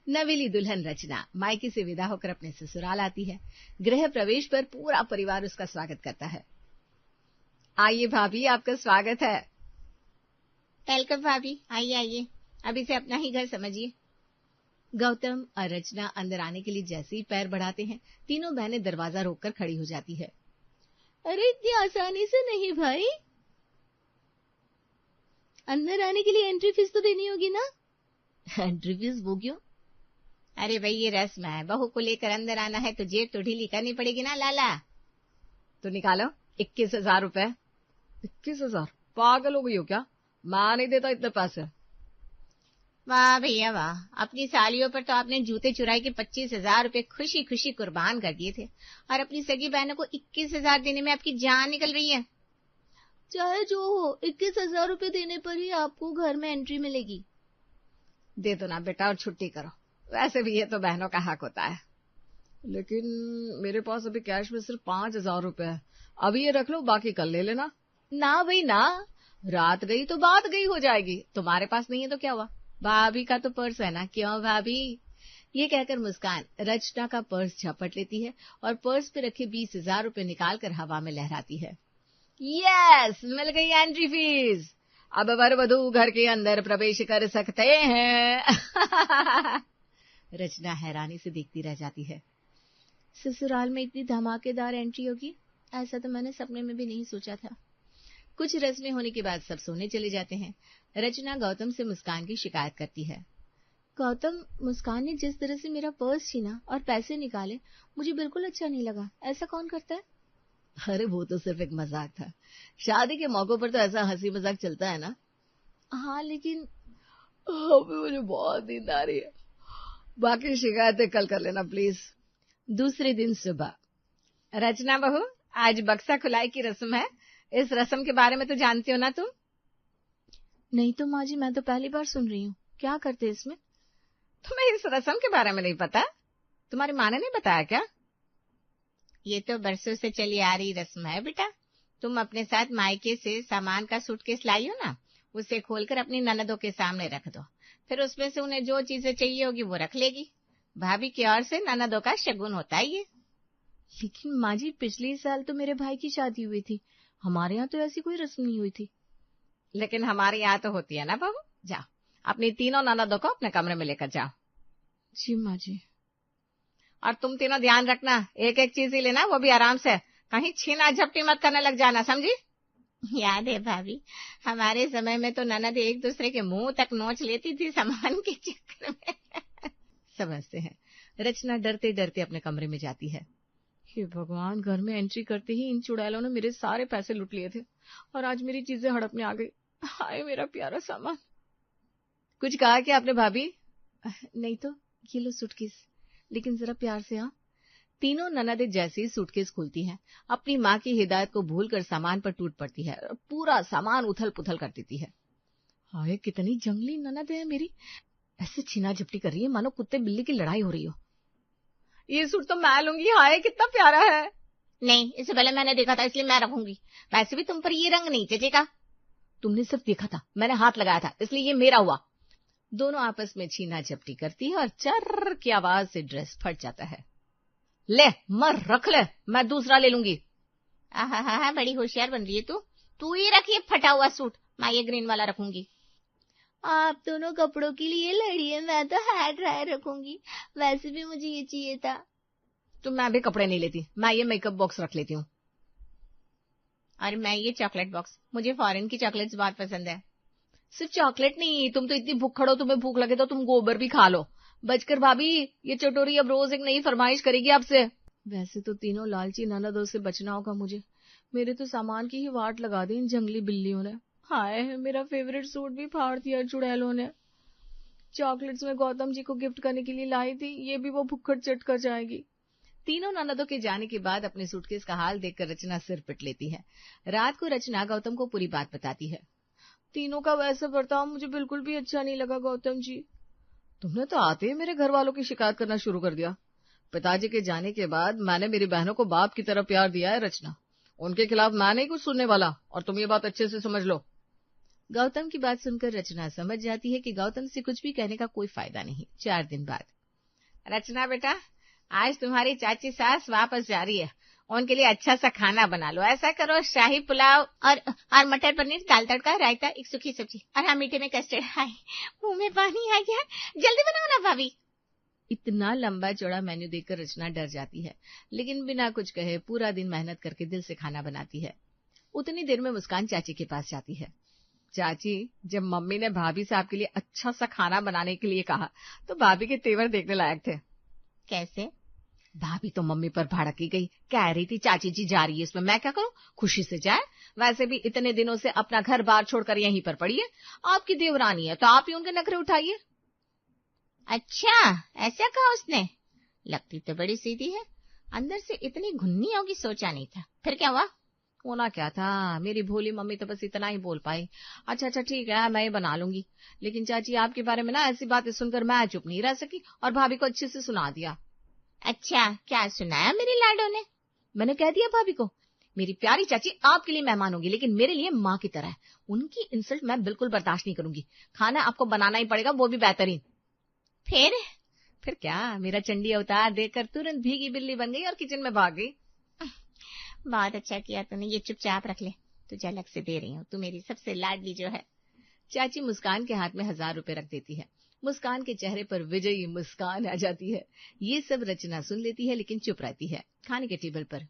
नवेली दुल्हन रचना मायके से विदा होकर अपने ससुराल आती है। गृह प्रवेश पर पूरा परिवार उसका स्वागत करता है। आइए भाभी, आपका स्वागत है। वेलकम भाभी, आइए आइए, अभी से अपना ही घर समझिए। गौतम और रचना अंदर आने के लिए जैसे ही पैर बढ़ाते हैं, तीनों बहनें दरवाजा रोककर खड़ी हो जाती है। अरे इतनी आसानी से नहीं भाई, अंदर आने के लिए एंट्री फीस तो देनी होगी ना। एंट्री फीस वो क्यों? अरे भाई ये रस्म है, बहू को लेकर अंदर आना है तो जेब तो ढीली करनी पड़ेगी ना लाला। तो निकालो 21,000 रुपए। 21,000? पागल हो गई हो क्या? मैं नहीं देता इतने पैसे। वाह भैया वाह, अपनी सालियों पर तो आपने जूते चुराई के 25,000 रुपए खुशी खुशी कुर्बान कर दिए थे, और अपनी सगी बहनों को 21,000 देने में आपकी जान निकल रही है। चाहे जो हो, 21,000 रुपए देने पर ही आपको घर में एंट्री मिलेगी। दे दो ना बेटा और छुट्टी करो, वैसे भी ये तो बहनों का हक होता है। लेकिन मेरे पास अभी कैश में सिर्फ 5,000 रुपए है, अभी ये रख लो, बाकी कल ले लेना। ना भाई ना, रात गई तो बात गई हो जाएगी। तुम्हारे पास नहीं है तो क्या हुआ, भाभी का तो पर्स है ना। क्यों भाभी? ये कहकर मुस्कान रचना का पर्स झपट लेती है और पर्स पे रखे 20,000 रुपए निकालकर हवा में लहराती है। यस, मिल गई एंट्री फीस। अब वर वधू घर के अंदर प्रवेश कर सकते हैं। रचना हैरानी से देखती रह जाती है। ससुराल में इतनी धमाकेदार एंट्री होगी, ऐसा तो मैंने सपने में भी नहीं सोचा था। कुछ रस्में होने के बाद सब सोने चले जाते हैं। रचना गौतम से मुस्कान की शिकायत करती है। गौतम, मुस्कान ने जिस तरह से मेरा पर्स छीना और पैसे निकाले, मुझे बिल्कुल अच्छा नहीं लगा। ऐसा कौन करता है? अरे वो तो सिर्फ एक मजाक था, शादी के मौकों पर तो ऐसा हंसी मजाक चलता है ना। हाँ लेकिन अभी मुझे बहुत नींद आ रही है, बाकी शिकायतें कल कर लेना प्लीज। दूसरे दिन सुबह। रचना बहू, आज बक्सा खुलाई की रस्म है, इस रस्म के बारे में तो जानती हो ना तुम? नहीं तो माँ जी, मैं तो पहली बार सुन रही हूँ। क्या करते इसमें? तुम्हें इस रस्म के बारे में नहीं पता? तुम्हारी माँ ने नहीं बताया क्या? ये तो बरसों से चली आ रही रस्म है बेटा। तुम अपने साथ मायके से सामान का सूटकेस लाई हो ना, उसे खोलकर अपनी ननदों के सामने रख दो, फिर उसमें से उन्हें जो चीजें चाहिए होगी वो रख लेगी। भाभी की ओर से ननदों का शगुन होता है ये। लेकिन माँ जी, पिछले साल तो मेरे भाई की शादी हुई थी, हमारे यहाँ तो ऐसी कोई रस्म नहीं हुई थी। लेकिन हमारे यहाँ तो होती है ना बहू। जाओ, अपनी तीनों ननदों को अपने कमरे में लेकर जाओ। जी माँ जी। और तुम तीनों ध्यान रखना, एक एक चीज ही लेना, वो भी आराम से, कहीं छीना झपटी मत करने लग जाना, समझी? याद है भाभी, हमारे समय में तो ननद एक दूसरे के मुंह तक नोच लेती थी सामान के चक्कर में। समझते हैं। रचना डरते डरते अपने कमरे में जाती है। हे भगवान, घर में एंट्री करते ही इन चुड़ैलों ने मेरे सारे पैसे लूट लिए थे और आज मेरी चीजें हड़पने आ गई। हाय मेरा प्यारा सामान। कुछ कहा क्या आपने भाभी? नहीं तो, ये लो सूटकेस, लेकिन जरा प्यार से। हाँ। तीनों ननदें जैसे ही सूटकेस खोलती हैं, अपनी माँ की हिदायत को भूलकर सामान पर टूट पड़ती है, पूरा सामान उथल पुथल कर देती है। हाय कितनी जंगली ननद है मेरी, ऐसे छीना झपटी कर रही है मानो कुत्ते बिल्ली की लड़ाई हो रही हो। ये सूट तो मैं लूंगी, हाय कितना प्यारा है। नहीं, इससे पहले मैंने देखा था इसलिए मैं रखूंगी। वैसे भी तुम पर ये रंग नहीं जचेगा। तुमने सिर्फ देखा था, मैंने हाथ लगाया था, इसलिए ये मेरा हुआ। दोनों आपस में छीना झपटी करती है और चर्र की आवाज से ड्रेस फट जाता है। ले मर, रख ले, मैं दूसरा ले लूंगी। आहा, बड़ी होशियार बन रही है तू ही रखिए फटा हुआ सूट, मैं ये ग्रीन वाला रखूंगी। आप दोनों कपड़ों के लिए लड़िए, मैं तो हेयर ड्रायर रखूंगी, वैसे भी मुझे ये चाहिए था। तो मैं भी कपड़े नहीं लेती, मैं ये मेकअप बॉक्स रख लेती हूँ। और मैं ये चॉकलेट बॉक्स, मुझे फॉरेन की चॉकलेट्स बहुत पसंद है। सिर्फ चॉकलेट नहीं, तुम तो इतनी भूख खड़ो, तुम्हें भूख लगे तो तुम गोबर भी खा लो। बचकर भाभी, ये चटोरी अब रोज एक नई फरमाइश करेगी आपसे। वैसे तो तीनों लालची ननदों से बचना होगा मुझे, मेरे तो सामान की ही वाट लगा दी इन जंगली बिल्लियों ने। हाय, मेरा फेवरेट सूट भी फाड़ दिया चुड़ैलों ने। चॉकलेट्स में गौतम जी को गिफ्ट करने के लिए लाई थी, ये भी वो भुक्खड़ चट कर जाएगी। तीनों ननदों के जाने के बाद अपने सूटकेस का हाल देखकर रचना सिर पिट लेती है। रात को रचना गौतम को पूरी बात बताती है। तीनों का वैसा बर्ताव मुझे बिल्कुल भी अच्छा नहीं लगा गौतम जी। तुमने तो आते ही मेरे घर वालों की शिकायत करना शुरू कर दिया। पिताजी के जाने के बाद मैंने मेरी बहनों को बाप की तरह प्यार दिया है रचना, उनके खिलाफ मैं नहीं कुछ सुनने वाला, और तुम ये बात अच्छे से समझ लो। गौतम की बात सुनकर रचना समझ जाती है कि गौतम से कुछ भी कहने का कोई फायदा नहीं। 4 दिन बाद। रचना बेटा, आज तुम्हारी चाची सास वापस जा रही है, उनके लिए अच्छा सा खाना बना लो। ऐसा करो, शाही पुलाव और मटर पनीर, दाल तड़का, रायता, एक सूखी सब्जी, और हाँ मीठे में कस्टर्ड। हाय, मुंह में पानी आ गया। जल्दी बनाओ ना भाभी। इतना लंबा चौड़ा मेन्यू देखकर रचना डर जाती है, लेकिन बिना कुछ कहे पूरा दिन मेहनत करके दिल से खाना बनाती है। उतनी देर में मुस्कान चाची के पास जाती है। चाची, जब मम्मी ने भाभी से आपके लिए अच्छा सा खाना बनाने के लिए कहा तो भाभी के तेवर देखने लायक थे। कैसे? भाभी तो मम्मी पर भड़की गई, कह रही थी चाची जी जा रही है, इसमें मैं क्या करूं, खुशी से जाए, वैसे भी इतने दिनों से अपना घर बार छोड़कर यहीं पर पड़ी है, आपकी देवरानी है तो आप ही उनके नखरे उठाइए। अच्छा, ऐसा कहा उसने? लगती तो बड़ी सीधी है, अंदर से इतनी घुन्नी होगी सोचा नहीं था। फिर क्या हुआ? होना क्या था, मेरी भोली मम्मी तो बस इतना ही बोल पाई, अच्छा ठीक है मैं ये बना लूंगी। लेकिन चाची आपके बारे में ना ऐसी बातें सुनकर मैं चुप नहीं रह सकी और भाभी को अच्छे से सुना दिया। अच्छा, क्या सुनाया मेरी लाडो ने? मैंने कह दिया भाभी को, मेरी प्यारी चाची आपके लिए मेहमान होगी लेकिन मेरे लिए माँ की तरह है, उनकी इंसल्ट मैं बिल्कुल बर्दाश्त नहीं करूंगी, खाना आपको बनाना ही पड़ेगा, वो भी बेहतरीन। फिर क्या, मेरा चंडी अवतार देखकर तुरंत भीगी बिल्ली बन गई और किचन में भाग गई। बहुत अच्छा किया तूने, ये चुपचाप रख ले, तुझे अलग से दे रही हूँ, तू मेरी सबसे लाडली जो है। चाची मुस्कान के हाथ में 1000 रुपए रख देती है। मुस्कान के चेहरे पर विजयी मुस्कान आ जाती है। ये सब रचना सुन लेती है लेकिन चुप रहती है। खाने के टेबल पर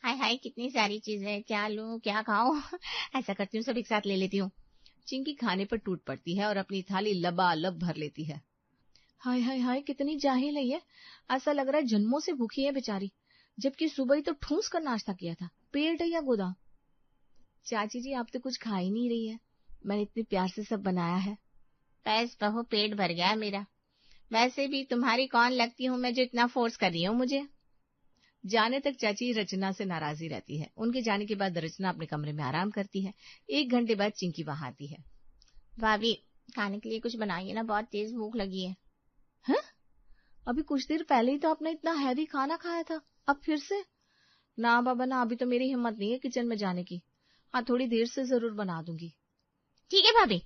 हाय हाय, कितनी सारी चीजें, क्या लूं क्या खाऊं। ऐसा करती हूँ सब एक साथ ले लेती हूँ। चिंकी खाने पर टूट पड़ती है और अपनी थाली लबालब भर लेती है। हाय हाय हाय, कितनी जाहिल है ये, ऐसा लग रहा है जन्मों से भूखी है बेचारी, जबकि सुबह ही तो ठूस कर नाश्ता किया था, पेट है या गोदाम। चाची जी आप तो कुछ खा ही नहीं रही है, मैंने इतने प्यार से सब बनाया है। बस बहू, पेट भर गया मेरा, वैसे भी तुम्हारी कौन लगती हूँ मैं जो इतना फोर्स कर रही हूँ मुझे। जाने तक चाची रचना से नाराजी रहती है। उनके जाने के बाद रचना अपने कमरे में आराम करती है। 1 घंटे बाद चिंकी वहां आती है। भाभी, खाने के लिए कुछ बनाइए ना, बहुत तेज भूख लगी है। हैं? अभी कुछ देर पहले ही तो आपने इतना हैवी खाना खाया था, अब फिर से? ना बाबा ना, अभी तो मेरी हिम्मत नहीं है किचन में जाने की। हाँ, थोड़ी देर से जरूर बना दूंगी। ठीक है भाभी।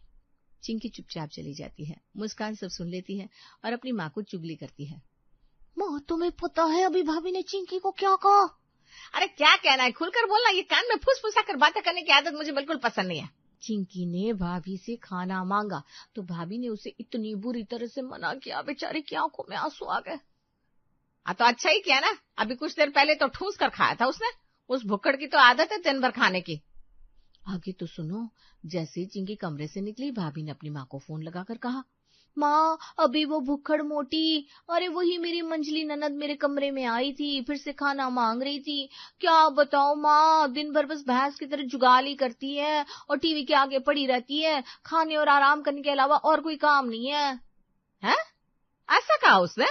चिंकी चुपचाप चली जाती है। मुस्कान सब सुन लेती है और अपनी माँ को चुगली करती है। माँ, तुम्हें पता है अभी भाभी ने चिंकी को क्या कहा? अरे क्या कहना है, खुलकर बोलना, ये कान में फुसफुसा कर बातें करने की आदत मुझे बिल्कुल पसंद नहीं है। चिंकी ने भाभी से खाना मांगा तो भाभी ने उसे इतनी बुरी तरह से मना किया, बेचारी की आंखों में आंसू आ गए। तो अच्छा ही किया ना, अभी कुछ देर पहले तो ठूस कर खाया था उसने, उस भुक्कड़ की तो आदत है दिन भर खाने की। आगे तो सुनो। जैसे ही चिंकी कमरे से निकली, भाभी ने अपनी माँ को फोन लगाकर कहा, माँ अभी वो भुक्खड़ मोटी, अरे वही मेरी मंजली ननद मेरे कमरे में आई थी, फिर से खाना मांग रही थी। क्या बताओ माँ, दिन भर बस भैंस की तरह जुगाली करती है और टीवी के आगे पड़ी रहती है, खाने और आराम करने के अलावा और कोई काम नहीं है। हैं? ऐसा कहा उसने?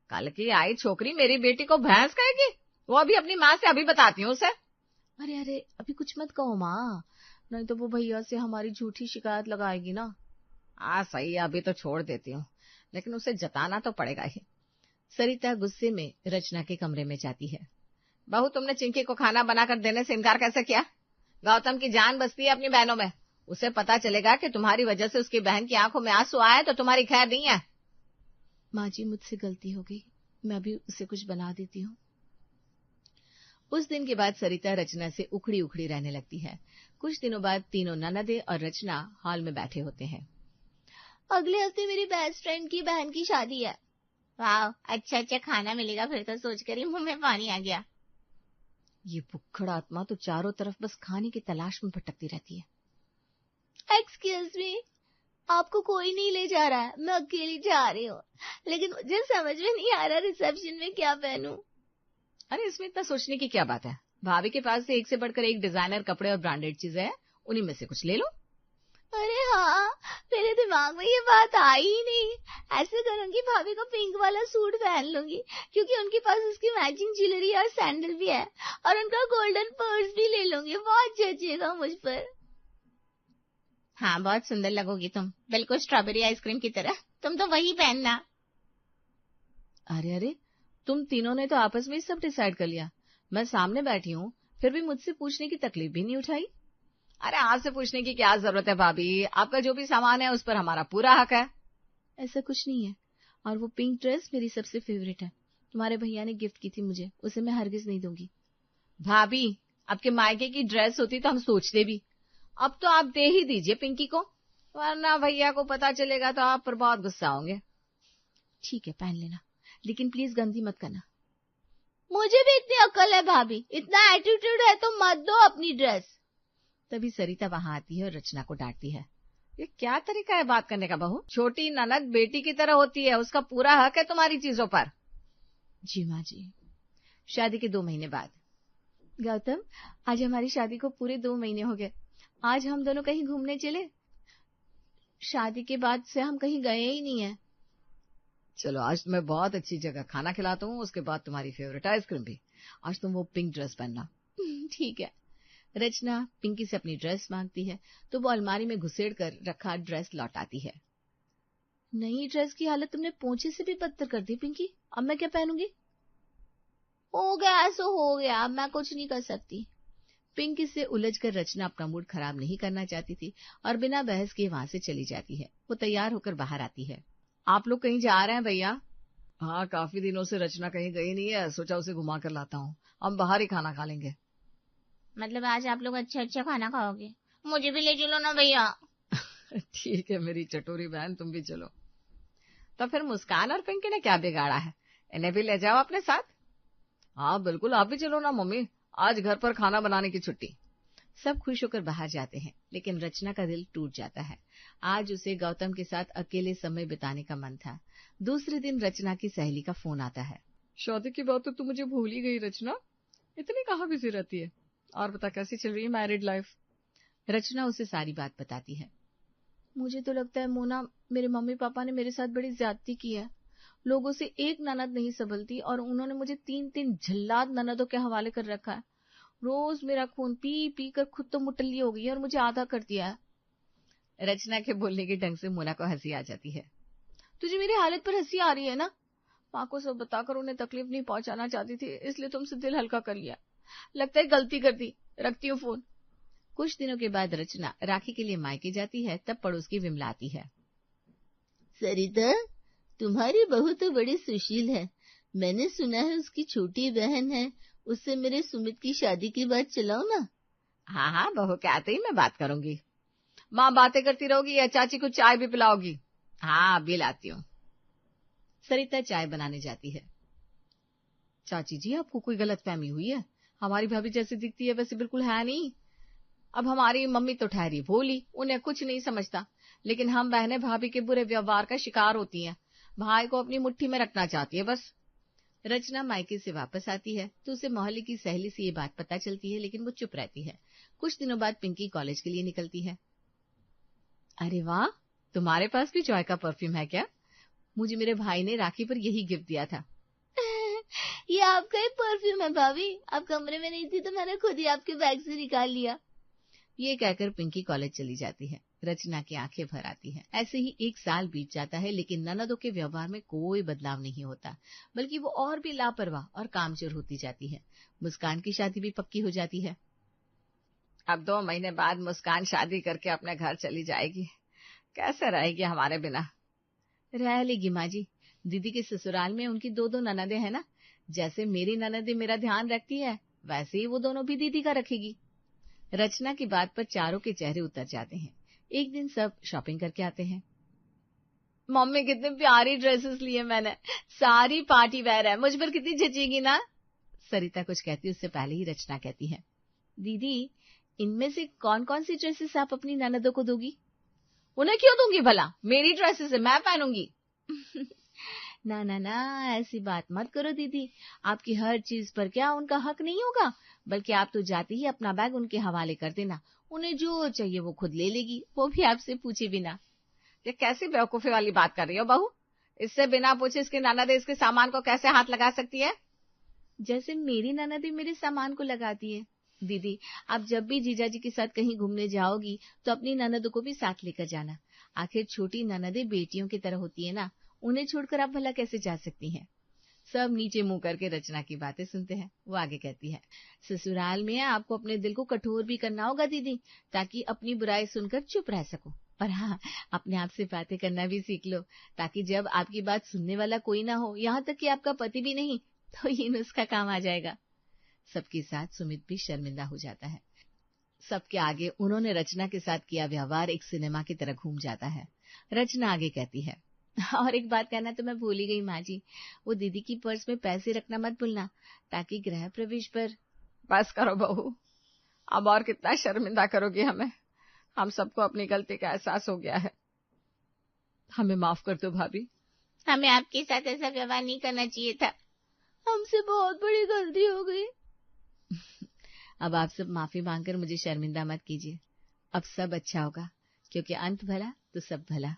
कल की आई छोकरी मेरी बेटी को भैंस कहेगी? वो अभी अपनी माँ से अभी बताती हूँ उसे। अरे अरे, अभी कुछ मत कहो माँ, नहीं तो वो भैया से हमारी झूठी शिकायत लगाएगी ना। सही है, अभी तो छोड़ देती हूँ, लेकिन उसे जताना तो पड़ेगा ही। सरिता गुस्से में रचना के कमरे में जाती है। बहू, तुमने चिंकी को खाना बनाकर देने से इनकार कैसे किया? गौतम की जान बसती है अपनी बहनों में, उसे पता चलेगा कि तुम्हारी वजह से उसकी बहन की आंखों में आंसू आए तो तुम्हारी खैर नहीं है। माँ जी, मुझसे गलती हो गई, मैं भी उसे कुछ बना देती हूँ। उस दिन के बाद सरिता रचना से उखड़ी उखड़ी रहने लगती है। कुछ दिनों बाद तीनों ननदे और रचना हॉल में बैठे होते हैं। अगले हफ्ते मेरी बेस्ट फ्रेंड की बहन की शादी है। वाह, अच्छा अच्छा खाना मिलेगा फिर तो, सोचकर ही मुंह में पानी आ गया। ये भुक्खड़ आत्मा तो चारों तरफ बस खाने की तलाश में भटकती रहती है। एक्सक्यूज मी, आपको कोई नहीं ले जा रहा है, मैं अकेली जा रही हूँ, लेकिन मुझे समझ में नहीं आ रहा रिसेप्शन में क्या पहनूं। अरे इसमें इतना सोचने की क्या बात है, भाभी के पास से एक से बढ़कर एक डिजाइनर कपड़े और ब्रांडेड चीजें हैं, उन्हीं में से कुछ ले लो। अरे हाँ, मेरे दिमाग में ये बात आई ही नहीं। ऐसे करूंगी, भाभी को पिंक वाला सूट पहन लूंगी क्योंकि उनके पास उसकी मैचिंग ज्वेलरी और सैंडल भी है, और उनका गोल्डन पर्स भी ले लूंगी, बहुत जचेगा मुझ पर। हाँ, बहुत सुंदर लगोगी तुम, बिल्कुल स्ट्रॉबेरी आइसक्रीम की तरह। तुम तो वही पहनना। अरे अरे, तुम तीनों ने तो आपस में सब डिसाइड कर लिया। मैं सामने बैठी हूँ, फिर भी मुझसे पूछने की तकलीफ भी नहीं उठाई। अरे आपसे पूछने की क्या जरूरत है भाभी, आपका जो भी सामान है उस पर हमारा पूरा हक है। ऐसा कुछ नहीं है, और वो पिंक ड्रेस मेरी सबसे फेवरेट है। तुम्हारे भैया ने गिफ्ट की थी मुझे, उसे मैं हरगिज नहीं दूंगी। भाभी आपके मायके की ड्रेस होती तो हम सोचते भी, अब तो आप दे ही दीजिए पिंकी को, वरना भैया को पता चलेगा तो आप पर बहुत गुस्सा होंगे। ठीक है, पहन लेना, लेकिन प्लीज गंदी मत करना। मुझे भी इतनी अकल है भाभी, इतना एटीट्यूड है तो मत दो अपनी ड्रेस। तभी सरिता वहां आती है और रचना को डांटती है। ये क्या तरीका है बात करने का बहू, छोटी ननद बेटी की तरह होती है, उसका पूरा हक है तुम्हारी चीजों पर। जी माँ जी। शादी के 2 महीने बाद। गौतम, आज हमारी शादी को पूरे 2 महीने हो गए। आज हम दोनों कहीं घूमने चले। शादी के बाद से हम कहीं गए ही नहीं है। चलो आज मैं बहुत अच्छी जगह खाना खिलाता हूँ, उसके बाद तुम्हारी फेवरेट आइसक्रीम भी। आज तुम वो पिंक ड्रेस पहनना। ठीक है। रचना पिंकी से अपनी ड्रेस मांगती है तो वो अलमारी में घुसेड़ कर रखा ड्रेस लौटाती है। नई ड्रेस की हालत तुमने पोंछे से भी बदतर कर दी पिंकी, अब मैं क्या पहनूंगी? हो गया सो हो गया, मैं कुछ नहीं कर सकती। पिंकी से उलझकर रचना अपना मूड खराब नहीं करना चाहती थी और बिना बहस के वहां से चली जाती है। वो तैयार होकर बाहर आती है। आप लोग कहीं जा रहे हैं भैया? हाँ, काफी दिनों से रचना कहीं गई नहीं है, सोचा उसे घुमा कर लाता हूँ। हम बाहर ही खाना खा लेंगे। मतलब आज आप लोग अच्छा अच्छा खाना खाओगे? मुझे भी ले चलो ना भैया। ठीक है मेरी चटोरी बहन, तुम भी चलो। तो फिर मुस्कान और पिंकी ने क्या बिगाड़ा है, इन्हें भी ले जाओ अपने साथ। हाँ बिल्कुल, आप भी चलो ना मम्मी, आज घर पर खाना बनाने की छुट्टी। सब खुश होकर बाहर जाते हैं, लेकिन रचना का दिल टूट जाता है। आज उसे गौतम के साथ अकेले समय बिताने का मन था। दूसरे दिन रचना की सहेली का फोन आता है। शादी की बात तो तू मुझे भूल ही गई रचना, इतनी कहाँ बिजी रहती है, और बता कैसी चल रही है मैरिड लाइफ। रचना उसे सारी बात बताती है। मुझे तो लगता है मोना, मेरे मम्मी पापा ने मेरे साथ बड़ी ज्यादती की है। लोगों से एक ननद नहीं संभलती और उन्होंने मुझे 3-3 झल्लाद ननदों के हवाले कर रखा है। रोज मेरा खून पी पी कर खुद तो मुटल्ली हो गई है और मुझे आधा कर दिया है। रचना के बोलने के ढंग से मोना को हंसी आ जाती है। तुझे मेरी हालत पर हंसी आ रही है ना? माँ को सब बताकर उन्हें तकलीफ नहीं पहुंचाना चाहती थी, इसलिए तुमसे दिल हल्का कर लिया। लगता है गलती कर दी, रखती हूँ फोन। कुछ दिनों के बाद रचना राखी के लिए मायके जाती है, तब पड़ोस की विमला आती है। सरिता, तुम्हारी बहू तो बड़ी सुशील है। मैंने सुना है उसकी छोटी बहन है, उससे मेरे सुमित की शादी की बात चलाओ ना। हाँ हाँ बहू के आते ही मैं बात करूंगी। माँ बातें करती रहोगी या चाची को चाय भी पिलाओगी? हाँ अभी लाती हूँ। सरिता चाय बनाने जाती है। चाची जी आपको कोई गलतफहमी हुई है, हमारी भाभी जैसी दिखती है वैसे बिल्कुल है नहीं। अब हमारी मम्मी तो ठहरी भोली, उन्हें कुछ नहीं समझता, लेकिन हम बहनें भाभी के बुरे व्यवहार का शिकार होती हैं। भाई को अपनी मुट्ठी में रखना चाहती है बस। रचना मायके से वापस आती है तो उसे मोहल्ले की सहेली से ये बात पता चलती है, लेकिन वो चुप रहती है। कुछ दिनों बाद पिंकी कॉलेज के लिए निकलती है। अरे वाह, तुम्हारे पास भी जॉय का परफ्यूम है क्या? मुझे मेरे भाई ने राखी पर यही गिफ्ट दिया था। ये आपका ही परफ्यूम है भाभी, आप कमरे में नहीं थी तो मैंने खुद ही आपके बैग से निकाल लिया। ये कहकर पिंकी कॉलेज चली जाती है। रचना की आंखें भर आती हैं। ऐसे ही 1 साल बीत जाता है, लेकिन ननदों के व्यवहार में कोई बदलाव नहीं होता, बल्कि वो और भी लापरवाह और कामचोर होती जाती है। मुस्कान की शादी भी पक्की हो जाती है। अब 2 महीने बाद मुस्कान शादी करके अपने घर चली जाएगी। कैसे रहेगी हमारे बिना? रह लेगी माँ जी, दीदी के ससुराल में उनकी 2-2 ननदें हैं ना। जैसे मेरी ननदें मेरा ध्यान रखती है, वैसे ही वो दोनों भी दीदी का रखेगी। रचना की बात पर चारों के चेहरे उतर जाते हैं। एक दिन सब शॉपिंग करके आते हैं। मम्मी कितनी प्यारी ड्रेसेस लिए मैंने, सारी पार्टी वेयर है, मुझ पर कितनी जचेगी ना। सरिता कुछ कहती उससे पहले ही रचना कहती है, दीदी इनमें से कौन कौन सी ड्रेसेस आप अपनी ननदों को दोगी? उन्हें क्यों दूंगी भला, मेरी ड्रेसेस है, मैं पहनूंगी। ना ना ना, ऐसी बात मत करो दीदी, आपकी हर चीज पर क्या उनका हक नहीं होगा, बल्कि आप तो जाते ही अपना बैग उनके हवाले कर देना, उन्हें जो चाहिए वो खुद ले लेगी, वो भी आपसे पूछे बिना। ये कैसी बेवकूफी वाली बात कर रही हो बहू? इससे बिना पूछे इसकी ननद इसके सामान को कैसे हाथ लगा सकती है? जैसे मेरी ननद मेरे सामान को लगाती है। दीदी आप जब भी जीजाजी के साथ कहीं घूमने जाओगी तो अपनी ननदों को भी साथ लेकर जाना। आखिर छोटी ननदें बेटियों की तरह होती है ना, उन्हें छोड़कर आप भला कैसे जा सकती हैं? सब नीचे मुंह करके रचना की बातें सुनते हैं। वो आगे कहती है, ससुराल में आपको अपने दिल को कठोर भी करना होगा दीदी, ताकि अपनी बुराई सुनकर चुप रह सको। पर हाँ, अपने आप से बातें करना भी सीख लो, ताकि जब आपकी बात सुनने वाला कोई ना हो, यहाँ तक कि आपका पति भी नहीं, तो ये नुस्खा काम आ जाएगा। सबके साथ सुमित भी शर्मिंदा हो जाता है। सबके आगे उन्होंने रचना के साथ किया व्यवहार एक सिनेमा की तरह घूम जाता है। रचना आगे कहती है, और एक बात कहना तो मैं भूल ही गई माँ जी, वो दीदी की पर्स में पैसे रखना मत भूलना, ताकि गृह प्रवेश पर। बस करो बहू, अब और कितना शर्मिंदा करोगे हमें। हम सबको अपनी गलती का एहसास हो गया है, हमें माफ कर दो भाभी। हमें आपके साथ ऐसा व्यवहार नहीं करना चाहिए था, हमसे बहुत बड़ी गलती हो गई। अब आप सब माफी मांगकर मुझे शर्मिंदा मत कीजिए। अब सब अच्छा होगा, क्योंकि अंत भला तो सब भला।